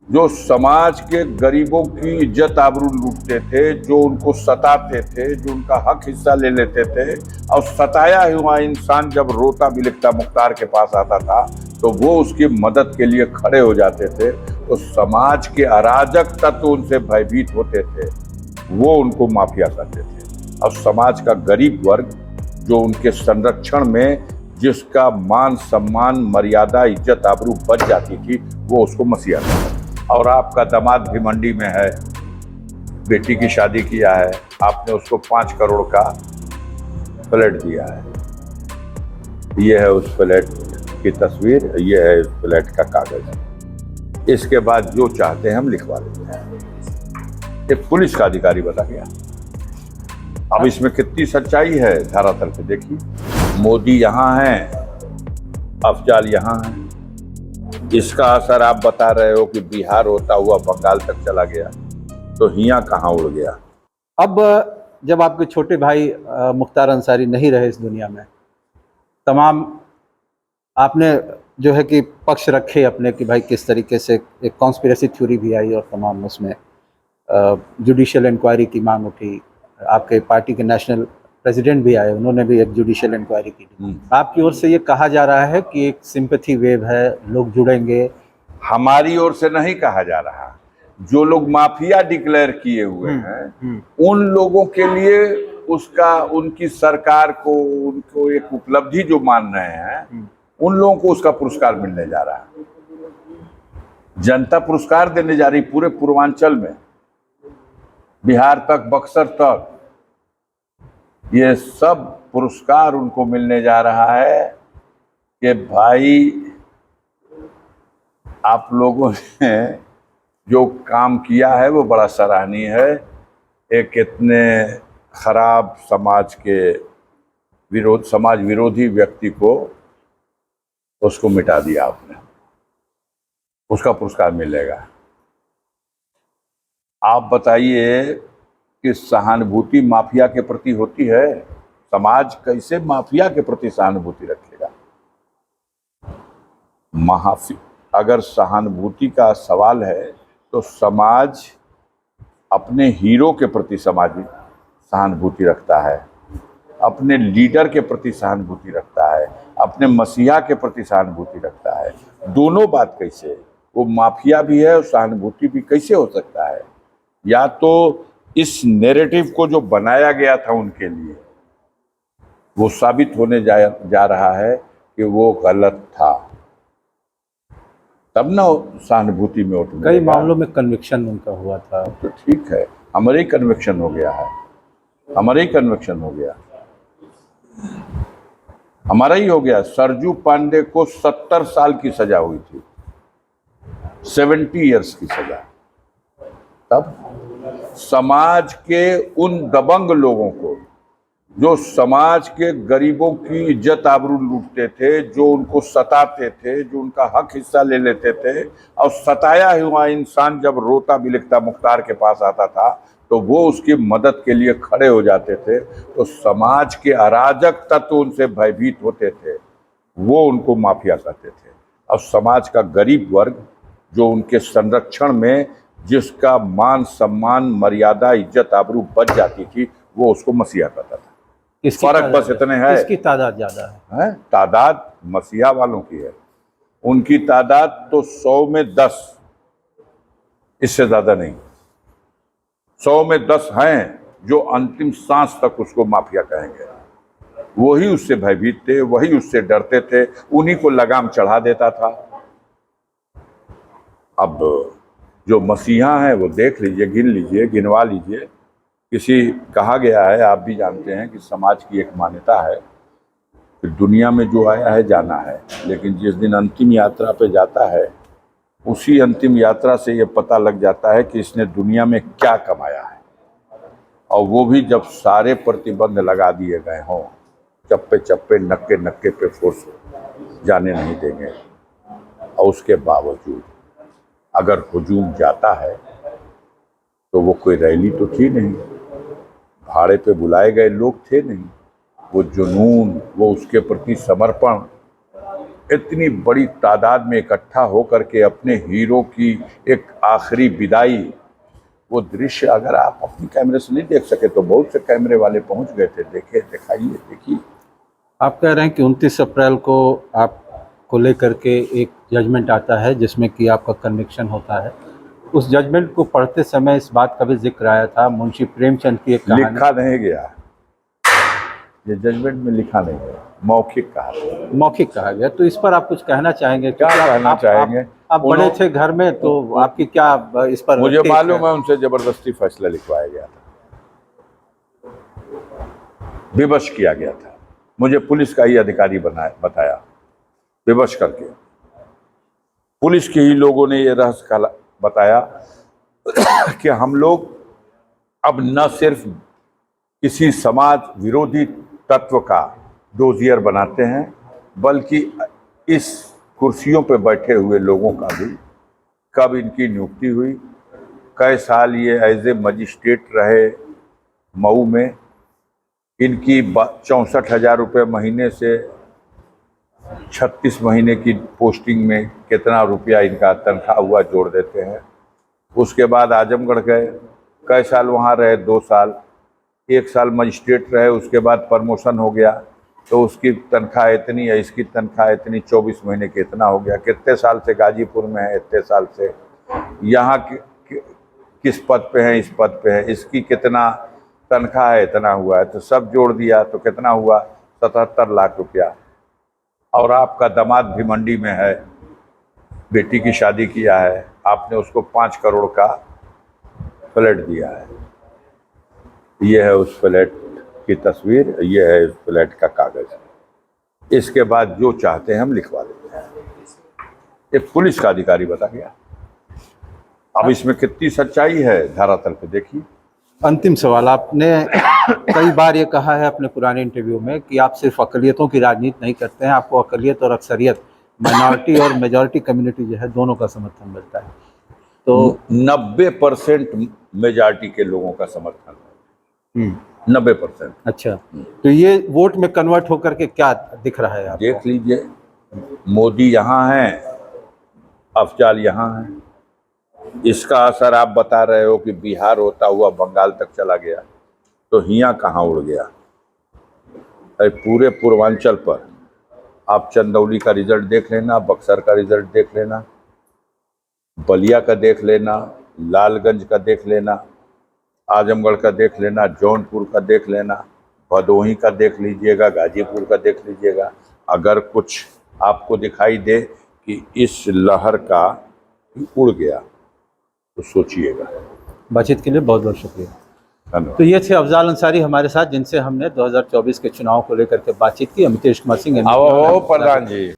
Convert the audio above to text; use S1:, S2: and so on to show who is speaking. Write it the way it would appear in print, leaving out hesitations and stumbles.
S1: जो समाज के गरीबों की इज्जत आबरू लूटते थे, जो उनको सताते थे, जो उनका हक हिस्सा ले लेते थे, और सताया हुआ इंसान जब रोता बिलखता मुख्तार के पास आता था तो वो उसकी मदद के लिए खड़े हो जाते थे। तो समाज के अराजक तत्व उनसे भयभीत होते थे, वो उनको माफिया कहते थे। और समाज का गरीब वर्ग जो उनके संरक्षण में जिसका मान सम्मान मर्यादा इज्जत आबरू बच जाती थी, वो उसको मसीहा कहते थे। और आपका दामाद भी मंडी में है, बेटी की शादी किया है, आपने उसको 5 करोड़ का फ्लैट दिया है। ये है उस फ्लैट की तस्वीर, ये है उस फ्लैट का कागज। इसके बाद जो चाहते हैं हम लिखवा लेते हैं। एक पुलिस का अधिकारी बता गया। अब इसमें कितनी सच्चाई है धरातल पे देखिए। मोदी यहाँ हैं, अफजाल यहाँ हैं। इसका असर आप बता रहे हो कि बिहार होता हुआ बंगाल तक चला गया, तो हिया कहाँ उड़ गया।
S2: अब जब आपके छोटे भाई मुख्तार अंसारी नहीं रहे इस दुनिया में, तमाम आपने जो है कि पक्ष रखे अपने कि भाई किस तरीके से एक कॉन्स्पिरेसी थ्योरी भी आई और तमाम उसमें जुडिशियल इंक्वायरी की मांग उठी। आपके पार्टी के नेशनल प्रेसिडेंट भी आए, उन्होंने भी एक जुडिशियल इंक्वायरी की। आपकी ओर से ये कहा जा रहा है कि एक सिंपैथी वेव है, लोग जुड़ेंगे।
S1: हमारी ओर से नहीं कहा जा रहा। जो लोग माफिया डिक्लेयर किए हुए हैं उन लोगों के लिए उसका, उनकी सरकार को, उनको एक उपलब्धि जो मान रहे हैं, उन लोगों को उसका पुरस्कार मिलने जा रहा है। जनता पुरस्कार देने जा रही पूरे पूर्वांचल में, बिहार तक, बक्सर तक, ये सब पुरस्कार उनको मिलने जा रहा है कि भाई आप लोगों ने जो काम किया है वो बड़ा सराहनीय है। एक इतने खराब समाज विरोधी व्यक्ति को उसको मिटा दिया आपने, उसका पुरस्कार मिलेगा। आप बताइए कि सहानुभूति माफिया के प्रति होती है? समाज कैसे माफिया के प्रति सहानुभूति रखेगा? अगर सहानुभूति का सवाल है तो समाज अपने हीरो के प्रति सहानुभूति रखता है, अपने लीडर के प्रति सहानुभूति रखता है, अपने मसीहा के प्रति सहानुभूति रखता है। दोनों बात कैसे? वो माफिया भी है और सहानुभूति भी कैसे हो सकता है? या तो इस नैरेटिव को जो बनाया गया था उनके लिए वो साबित होने जा रहा है कि वो गलत था, तब ना सहानुभूति में उठ।
S2: कई मामलों में कन्विक्शन उनका हुआ था।
S1: तो ठीक है, हमारे ही कन्विक्शन हो गया है, हमारा ही कन्विक्शन हो गया, हमारा ही हो गया। सरजू पांडे को 70 साल की सजा हुई थी, 70 इयर्स की सजा। तब समाज के उन दबंग लोगों को, जो समाज के गरीबों की इज्जत आबरू लूटते थे, जो उनको सताते थे, जो उनका हक हिस्सा ले लेते थे, और सताया हुआ इंसान जब रोता बिलखता मुख्तार के पास आता था तो वो उसकी मदद के लिए खड़े हो जाते थे। तो समाज के अराजक तत्व उनसे भयभीत होते थे, वो उनको माफिया कहते थे। और समाज का गरीब वर्ग जो उनके संरक्षण में जिसका मान सम्मान मर्यादा इज्जत आबरू बच जाती थी, वो उसको मसीहा कहता था। फर्क बस इतने है।
S2: इसकी तादाद ज्यादा है।
S1: तादाद मसीहा वालों की है, उनकी तादाद तो 100 में 10, इससे ज्यादा नहीं। 100 में 10 हैं जो अंतिम सांस तक उसको माफिया कहेंगे। वही उससे भयभीत थे, वही उससे डरते थे, उन्हीं को लगाम चढ़ा देता था। अब जो मसीहा हैं वो देख लीजिए, गिन लीजिए, गिनवा लीजिए। कहा गया है, आप भी जानते हैं कि समाज की एक मान्यता है कि दुनिया में जो आया है जाना है, लेकिन जिस दिन अंतिम यात्रा पे जाता है उसी अंतिम यात्रा से ये पता लग जाता है कि इसने दुनिया में क्या कमाया है। और वो भी जब सारे प्रतिबंध लगा दिए गए हों, चप्पे चप्पे नक्के नक्के पे फोर्स जाने नहीं देंगे, और उसके बावजूद अगर हुजूम जाता है तो वो कोई रैली तो थी नहीं, भाड़े पे बुलाए गए लोग थे नहीं, वो जुनून, वो उसके प्रति समर्पण, इतनी बड़ी तादाद में इकट्ठा होकर के अपने हीरो की एक आखिरी विदाई, वो दृश्य अगर आप अपनी कैमरे से नहीं देख सके तो बहुत से कैमरे वाले पहुंच गए थे, देखे, दिखाइए, देखिए।
S2: आप कह रहे हैं कि 29 अप्रैल को आपको लेकर के एक जजमेंट आता है जिसमें कि आपका कन्विक्शन होता है। उस जजमेंट को पढ़ते समय इस बात का भी जिक्र आया था, मुंशी प्रेमचंद की एक कहानी।
S1: लिखा नहीं गया, ये जजमेंट में लिखा नहीं गया, मौखिक कहा,
S2: मौखिक कहा गया। तो इस पर आप कुछ कहना चाहेंगे?
S1: क्या कहना चाहेंगे?
S2: आप बड़े थे घर में, तो आपकी क्या इस पर?
S1: मुझे मालूम है उनसे जबरदस्ती फैसला लिखवाया गया था, विवश किया गया था। मुझे पुलिस का ही अधिकारी बताया, विवश करके पुलिस के ही लोगों ने ये रहस्य बताया कि हम लोग अब न सिर्फ किसी समाज विरोधी तत्व का डोजियर बनाते हैं, बल्कि इस कुर्सियों पर बैठे हुए लोगों का भी, कब इनकी नियुक्ति हुई, कई साल ये एज ए मजिस्ट्रेट रहे मऊ में, इनकी 64,000 रुपये महीने से 36 महीने की पोस्टिंग में कितना रुपया इनका तनख्वाह हुआ जोड़ देते हैं। उसके बाद आजमगढ़ गए, कई साल वहाँ रहे, 2 साल, 1 साल मजिस्ट्रेट रहे, उसके बाद प्रमोशन हो गया तो उसकी तनख्वाह इतनी है, इसकी तनख्वाह इतनी, 24 महीने की इतना हो गया। कितने साल से गाजीपुर में है, इतने साल से यहाँ किस पद पे हैं, इस पद पे है, इसकी कितना तनख्वाह है, इतना हुआ है, तो सब जोड़ दिया तो कितना हुआ, 77 लाख रुपया। और आपका दामाद भी मंडी में है, बेटी की शादी किया है, आपने उसको 5 करोड़ का फ्लैट दिया है। ये है उस फ्लैट की तस्वीर, ये है उस फ्लैट का कागज। इसके बाद जो चाहते हैं हम लिखवा देते हैं। एक पुलिस का अधिकारी बता गया। अब इसमें कितनी सच्चाई है धरातल पे देखिए।
S2: अंतिम सवाल, आपने कई बार ये कहा है अपने पुराने इंटरव्यू में कि आप सिर्फ अकलियतों की राजनीति नहीं करते हैं, आपको अकलियत और अक्सरियत, माइनॉरिटी और मेजॉरिटी कम्युनिटी जो है, दोनों का समर्थन मिलता है। तो
S1: 90% मेजॉरिटी के लोगों का समर्थन है, 90%।
S2: अच्छा, तो ये वोट में कन्वर्ट होकर के क्या दिख रहा है आपको?
S1: देख लीजिए, मोदी यहाँ हैं, अफजाल यहाँ हैं। इसका असर आप बता रहे हो कि बिहार होता हुआ बंगाल तक चला गया, तो हियाँ कहाँ उड़ गया? पूरे पूर्वांचल पर आप चंदौली का रिजल्ट देख लेना, बक्सर का रिजल्ट देख लेना, बलिया का देख लेना, लालगंज का देख लेना, आजमगढ़ का देख लेना, जौनपुर का देख लेना, भदोही का देख लीजिएगा, गाजीपुर का देख लीजिएगा। अगर कुछ आपको दिखाई दे कि इस लहर का उड़ गया तो सोचिएगा।
S2: बातचीत के लिए बहुत बहुत शुक्रिया।
S1: धन्यवाद।
S2: तो ये थे अफजाल अंसारी हमारे साथ, जिनसे हमने 2024 के चुनाव को लेकर के बातचीत की। अमितेश कुमार सिंह
S1: आओ प्रधान जी।